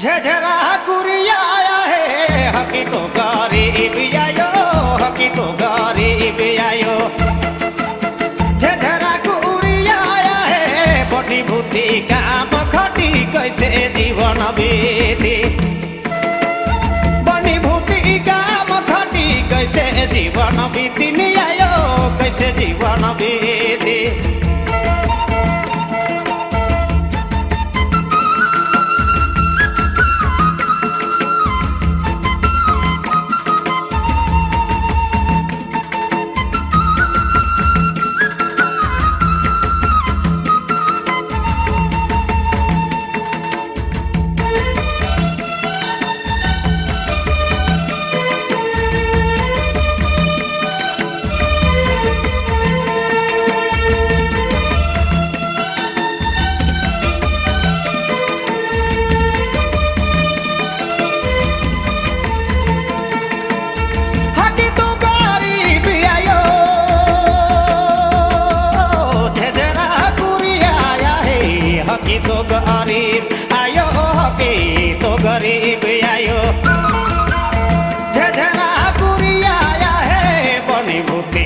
झझरा कुरिया आया है हकी तो गरीब आयो हकी तो गरीब आयो झझरा कुरिया आया है बड़ी भूति काम खटी कैसे जीवन बीती बड़ी भूति काम खटी कैसे जीवन बीती नहीं आयो कैसे जीवन बीती हकी तो गरीब आयो हकी तो गरीब आयो झझरा कुरिया आया है बनी भूति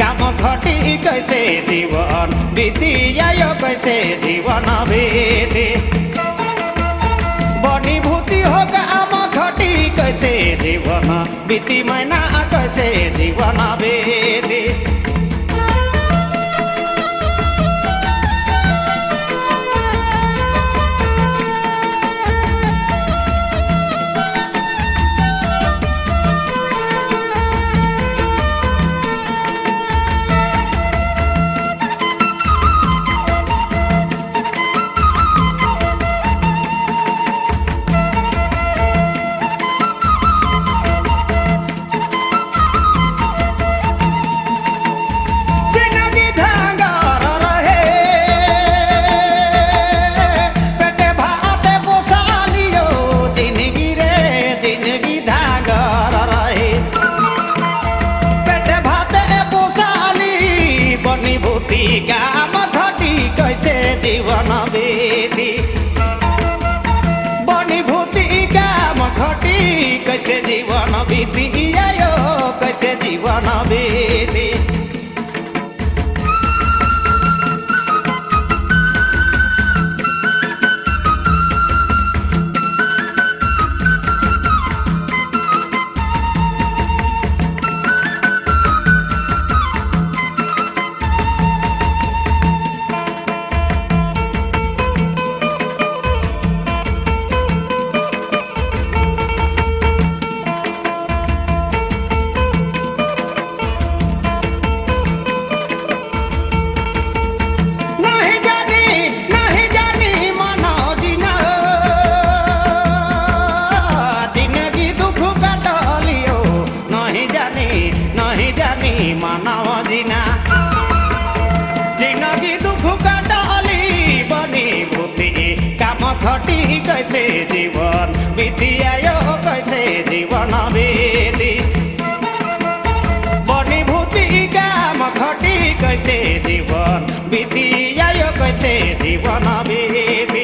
काम घटी कैसे जीवन बीती आयो कैसे जीवन बीती बनी भूति हो काम घटी कैसे जीवन बीती महीना कैसे जीवन बीती काम घटी कैसे जीवन बीती बनी भूति काम घटी कैसे जीवन बीती आयो कैसे जीवन बीती मानव जीना जिंदगी दुख का डाली बनी भूति काम घटी कैसे जीवन बीती आयो कैसे जीवन बीती बनी भूति काम घटी कैसे जीवन बीती आयो कैसे जीवन बीती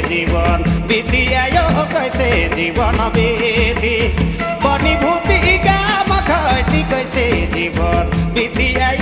जीवन बीती आयो कैसे जीवन बीती बनी भूति काम घटी कैसे जीवन बीती आयो